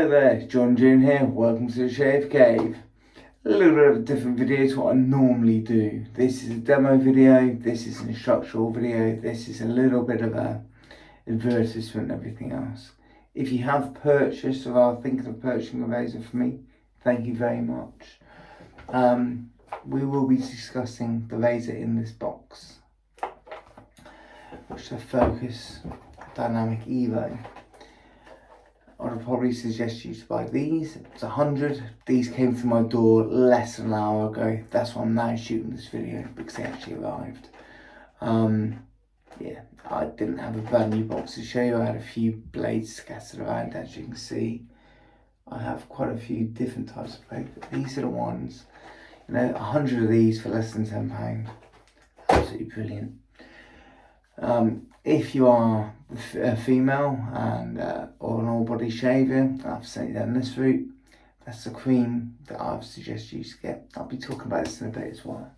Hello there, John June here, welcome to the Shave Cave. A little bit of a different video to what I normally do. This is a demo video, this is an instructional video, this is a little bit of a advertisement and everything else. If you have purchased or are thinking of purchasing a razor from me, thank you very much. We will be discussing the razor in this box, which is the Focus Dynamic Evo. I would probably suggest you to buy these. It's 100. These came through my door less than an hour ago. That's why I'm now shooting this video, because they actually arrived. Yeah, I didn't have a brand new box to show you. I had a few blades scattered around, as you can see. I have quite a few different types of blades, but these are the ones. 100 of these for less than £10. Absolutely brilliant. If you are a female and or an all body shaver, I've sent you down this route. That's the cream that I would suggest you to get. I'll be talking about this in a bit as well.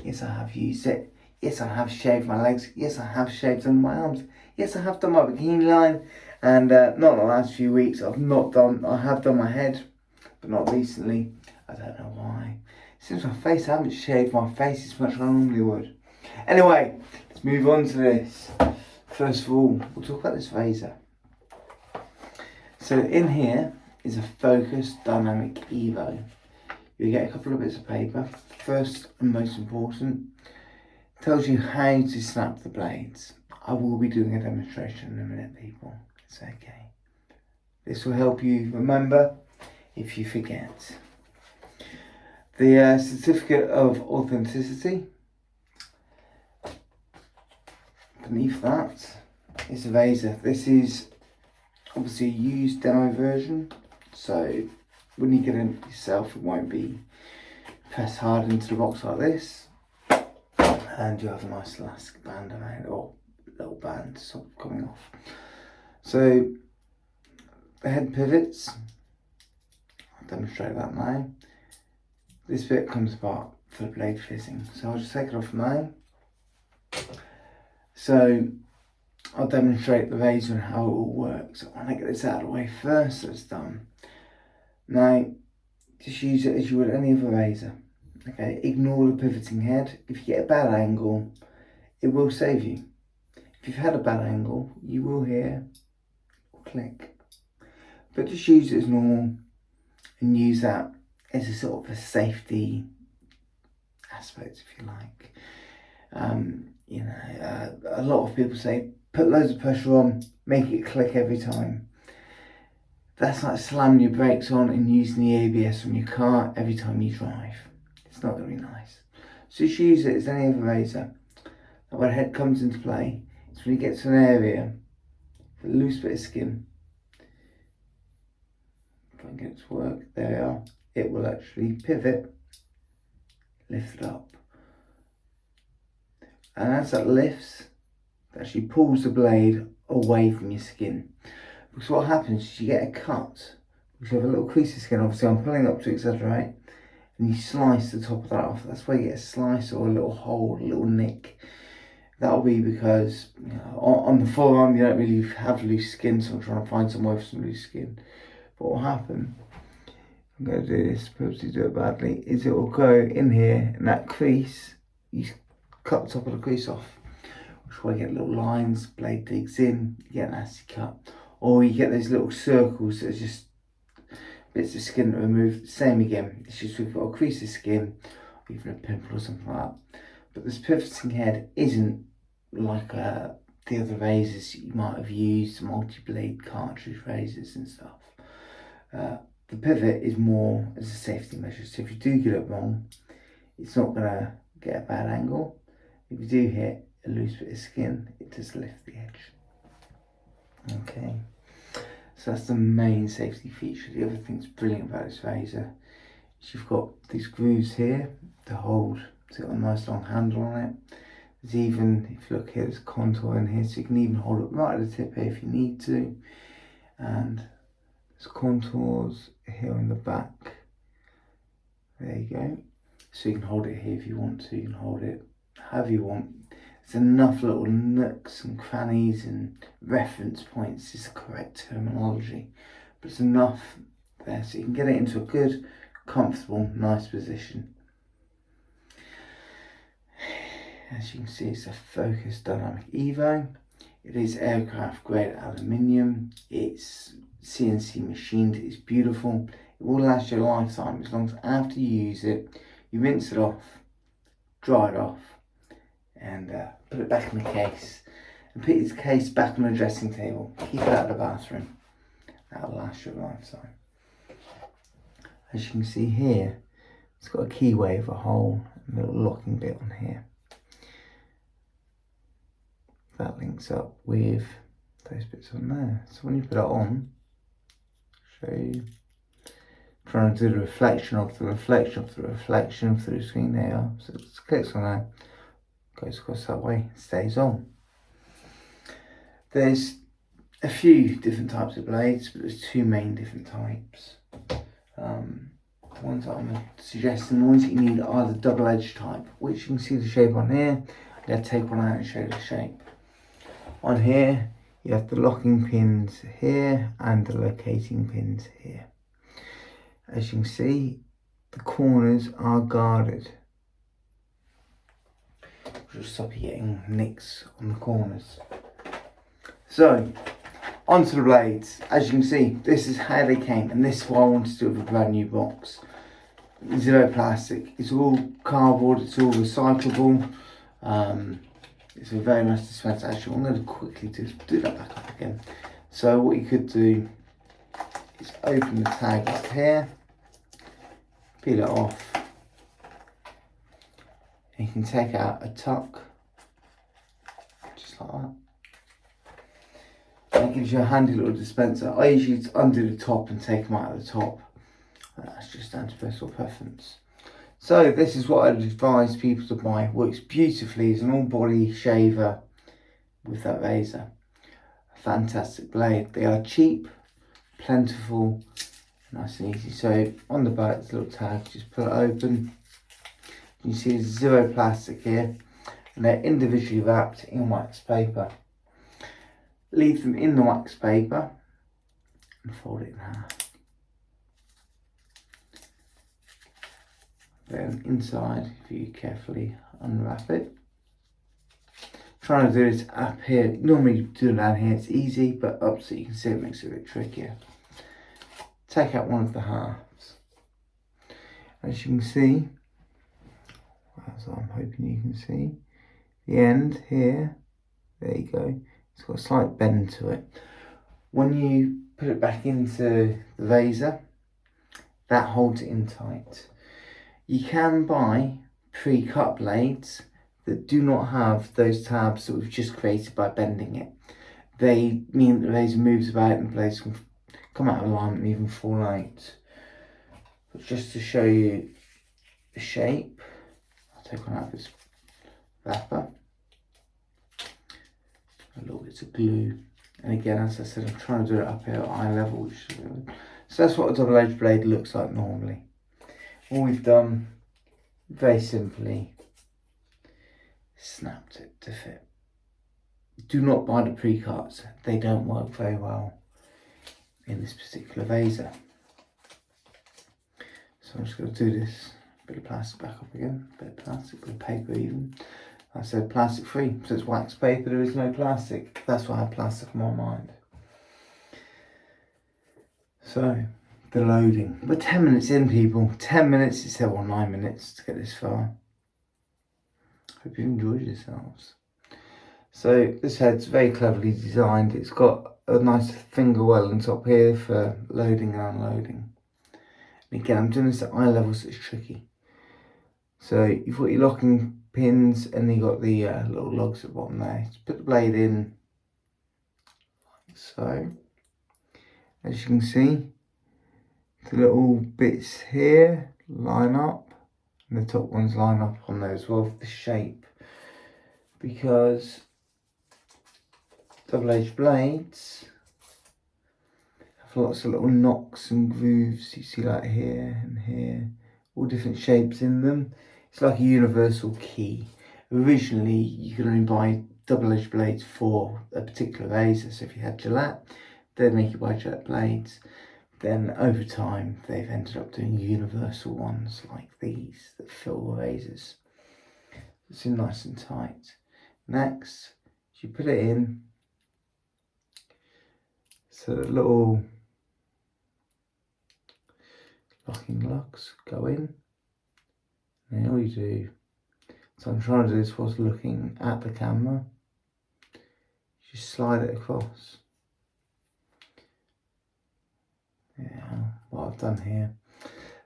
Yes, I have used it. Yes, I have shaved my legs. Yes, I have shaved under my arms. Yes, I have done my bikini line. And not in the last few weeks. I have done my head, but not recently. I don't know why. Since my face, I haven't shaved my face as much as I normally would. Anyway, let's move on to this. First of all, we'll talk about this razor. So in here is a Focus Dynamic Evo. You get a couple of bits of paper. First and most important, tells you how to snap the blades. I will be doing a demonstration in a minute, people. It's okay. This will help you remember if you forget. The certificate of authenticity. Beneath that is a razor. This is obviously a used demo version, so when you get it yourself, it won't be pressed hard into the box like this, and you have a nice elastic band around, or little band sort of coming off. So the head pivots, I'll demonstrate that now. This bit comes apart for the blade fitting, so I'll just take it off now. So I'll demonstrate the razor and how it all works. I want to get this out of the way first, so it's done. Now, just use it as you would any other razor. Okay, ignore the pivoting head. If you get a bad angle, it will save you. If you've had a bad angle, you will hear a click. But just use it as normal and use that as a sort of a safety aspect, if you like. A lot of people say, put loads of pressure on, make it click every time. That's like slamming your brakes on and using the ABS from your car every time you drive. It's not going to be nice. So just use it as any other razor. And when the head comes into play, it's when you get to an area with a loose bit of skin. If I can get it to work, there we are. It will actually pivot, lift it up. And as that lifts, it actually pulls the blade away from your skin. Because what happens is you get a cut, because you have a little crease of skin. Obviously I'm pulling up to exaggerate, and you slice the top of that off. That's why you get a slice or a little hole, a little nick. That'll be because on the forearm you don't really have loose skin, so I'm trying to find somewhere for some loose skin. But what will happen, I'm going to do this, purposely do it badly, is it will go in here, and that crease, you cut the top of the crease off, which way you get little lines, blade digs in, you get a nasty cut. Or you get those little circles that are just bits of skin that removed. Same again, it's just we've got a crease of skin, or even a pimple or something like that. But this pivoting head isn't like the other razors you might have used, multi-blade cartridge razors and stuff. The pivot is more as a safety measure, so if you do get it wrong, it's not going to get a bad angle. If you do hit a loose bit of skin, it does lift the edge. Okay, so that's the main safety feature. The other thing that's brilliant about this razor is you've got these grooves here to hold, it's got a nice long handle on it. There's even, if you look here, there's contour in here, so you can even hold it right at the tip here if you need to. And there's contours here in the back. There you go. So you can hold it here if you want to, you can hold it however you want. There's enough little nooks and crannies and reference points is the correct terminology but it's enough there so you can get it into a good, comfortable, nice position. As you can see, it's a Focus Dynamic Evo. It is aircraft grade aluminium. It's CNC machined. It's beautiful. It will last you a lifetime as long as after you use it, you rinse it off, dry it off, and put it back in the case. And put its case back on the dressing table. Keep it out of the bathroom. That'll last you a lifetime. As you can see here, it's got a keyway with a hole and a little locking bit on here. That links up with those bits on there. So when you put it on, show you, trying to do the reflection of the reflection of the reflection through the screen. There you are. So it clicks on that, goes across that way, stays on. There's a few different types of blades, but there's two main different types. The ones that I'm suggesting, the ones that you need are the double-edged type, which you can see the shape on here. I'm going to take one out and show you the shape. On here, you have the locking pins here and the locating pins here. As you can see, the corners are guarded, which will stop you getting nicks on the corners. So, onto the blades. As you can see, this is how they came, and this is what I wanted to do with a brand new box. Zero plastic. It's all cardboard, it's all recyclable. It's a very nice dispenser. Actually, I'm going to quickly do that back up again. So what you could do is open the tag up here, peel it off, and you can take out a tuck, just like that. And it gives you a handy little dispenser. I usually undo the top and take them out of the top. That's just down to personal preference. So this is what I'd advise people to buy. Works beautifully as an all body shaver with that razor. A fantastic blade. They are cheap, plentiful, nice and easy. So on the back, this little tag, just pull it open. You see there's zero plastic here, and they're individually wrapped in wax paper. Leave them in the wax paper and fold it in half. Then inside, if you carefully unwrap it. Trying to do this up here. Normally you do it down here, it's easy, but up so you can see it makes it a bit trickier. Take out one of the halves. As you can see, as I'm hoping you can see, the end here, there you go, it's got a slight bend to it. When you put it back into the razor, that holds it in tight. You can buy pre-cut blades that do not have those tabs that we've just created by bending it. They mean that the razor moves about and the blades can come out of alignment and even fall out. But just to show you the shape, I'll take one out of this wrapper. A little bit of glue. And again, as I said, I'm trying to do it up here at eye level. So that's what a double-edged blade looks like normally. All we've done, very simply, snapped it to fit. Do not buy the pre-cuts. They don't work very well in this particular razor. So I'm just going to do this bit of plastic back up again. Bit of plastic, bit of paper even. I said plastic free, so it's wax paper, there is no plastic. That's why I have plastic in my mind. So, the loading. We're 10 minutes in, people. 10 minutes, it said, well, 9 minutes to get this far. Hope you enjoyed yourselves. So, this head's very cleverly designed. It's got a nice finger well on top here for loading and unloading. And again, I'm doing this at eye level, so it's tricky. So, you've got your locking pins, and you've got the little lugs at the bottom there. Just put the blade in, like so. As you can see, the little bits here line up, and the top ones line up on there as well for the shape, because double-edged blades have lots of little knocks and grooves. You see, like here and here, all different shapes in them. It's like a universal key. Originally, you could only buy double-edged blades for a particular razor. So if you had Gillette, they'd make you buy Gillette blades. then over time they've ended up doing universal ones like these that fill the razors. It's in nice and tight. Next, you put it in, so the little locking lugs go in, and then all you do, so I'm trying to do this whilst looking at the camera, just slide it across. Yeah, what I've done here,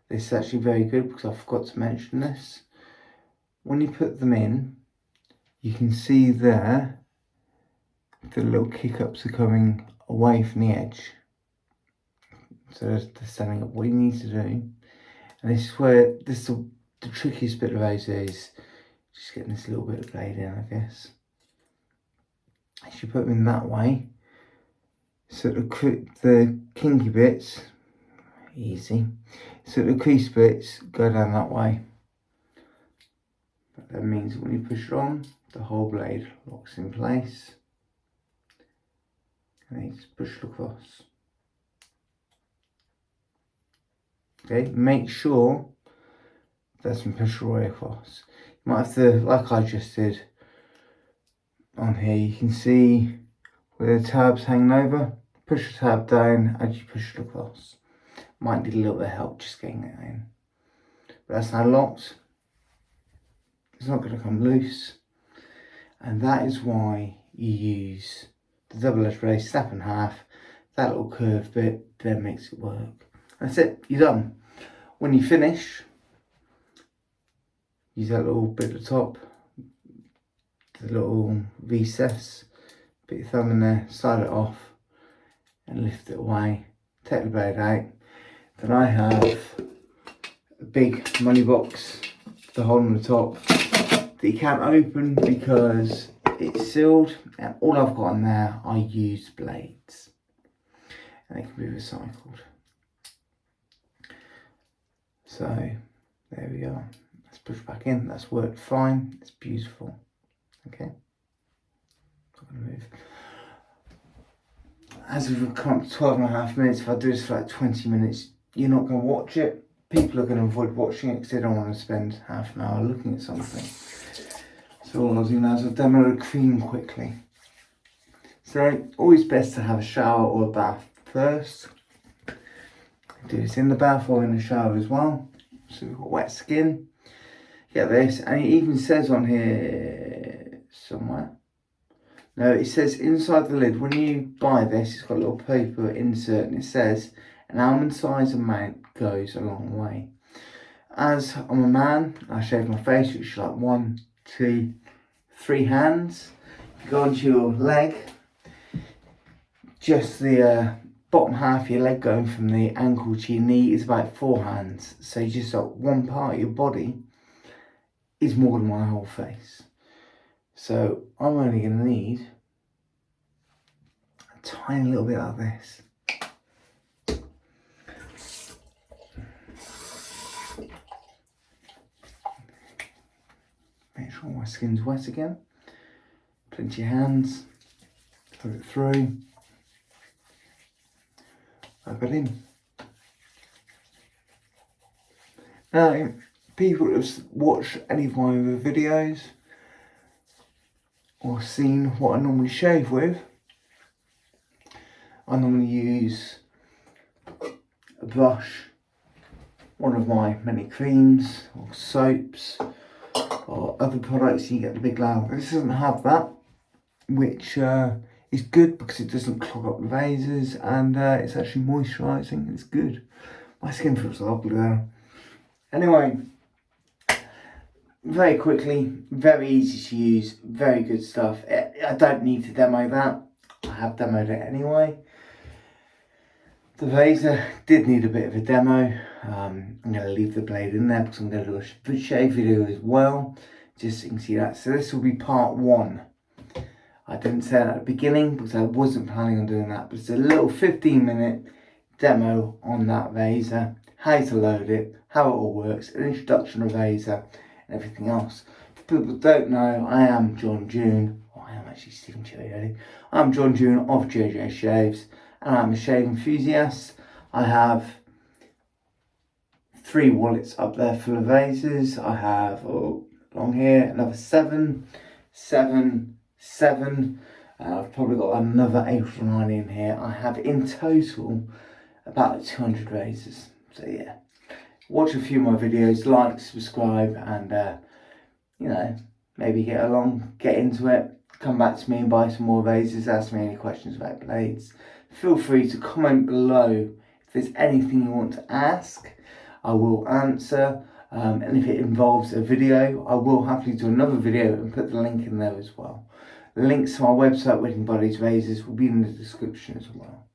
this is actually very good because I forgot to mention this. When you put them in, you can see there the little kick-ups are coming away from the edge. So they're standing up. What you need to do, and this is where the trickiest bit of razor is just getting this little bit of blade in, I guess. As you put them in that way, so the kinky bits, easy, so the crease bits go down that way. That means when you push it on, the whole blade locks in place. And then you just push it across. Okay, make sure that's been pushed all the way across. You might have to, like I just did on here, you can see where the tab's hanging over. Push the tab down as you push it across. Might need a little bit of help just getting it in. But that's now locked. It's not going to come loose. And that is why you use the double-edged blade, snap in half. That little curved bit then makes it work. That's it, you're done. When you finish, use that little bit at the top, the little recess, put your thumb in there, slide it off, and lift it away. Take the blade out. Then I have a big money box, the hole on the top, that you can't open because it's sealed, and all I've got in there are used blades, and they can be recycled. So there we go. Let's push back in. That's worked fine. It's beautiful. Okay. Not gonna move. As we've come up to 12.5 minutes, if I do this for like 20 minutes, you're not going to watch it. People are going to avoid watching it because they don't want to spend half an hour looking at something. So all I'll do now is I'll demo the cream quickly. So always best to have a shower or a bath first. Do this in the bath or in the shower as well. So we've got wet skin. Get this, and it even says on here somewhere. No, it says inside the lid, when you buy this, it's got a little paper insert and it says an almond size amount goes a long way. As I'm a man, I shave my face, which is like 1, 2, 3 hands. If you go onto your leg, just the bottom half of your leg going from the ankle to your knee is about 4 hands. So you just got one part of your body is more than my whole face. So I'm only going to need a tiny little bit of this. Make sure my skin's wet again. Put it into your hands, put it through, rub it in. Now, people that have watched any of my other videos or seen what I normally shave with, I normally use a brush, one of my many creams or soaps or other products. You get the big lather. This doesn't have that, which is good because it doesn't clog up the razors, and it's actually moisturising. It's good. My skin feels lovely there. Anyway, very quickly, very easy to use, very good stuff. I don't need to demo that. I have demoed it anyway. The razor did need a bit of a demo. I'm going to leave the blade in there because I'm going to do a shave video as well, just so you can see that. So this will be part 1. I didn't say that at the beginning because I wasn't planning on doing that, but it's a little 15-minute demo on that razor, how to load it, how it all works, an introduction of razor, and everything else. For people who don't know, I am John June. Oh, I am actually Stephen Cherry. I'm John June of JJ Shaves, and I'm a shave enthusiast. I have 3 wallets up there full of vases. I have along here another 7, 7, 7. I've probably got another 8 or 9 in here. I have in total about 200 vases. So yeah, watch a few more videos, like, subscribe, and you know, maybe get into it. Come back to me and buy some more vases. Ask me any questions about blades. Feel free to comment below if there's anything you want to ask. I will answer, and if it involves a video, I will happily do another video and put the link in there as well. Links to my website, Wedding Bodies Vases, will be in the description as well.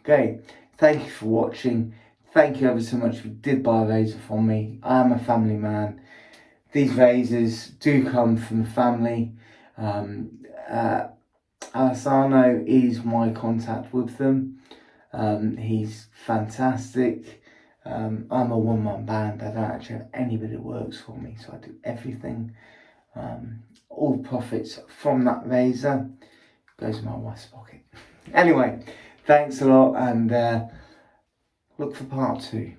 Okay, thank you for watching. Thank you ever so much if you did buy a vase from me. I am a family man. These vases do come from the family. Alessano is my contact with them. He's fantastic. I'm a one-man band. I don't actually have anybody that works for me, so I do everything. All profits from that vase goes in my wife's pocket. Anyway, thanks a lot, and look for part 2.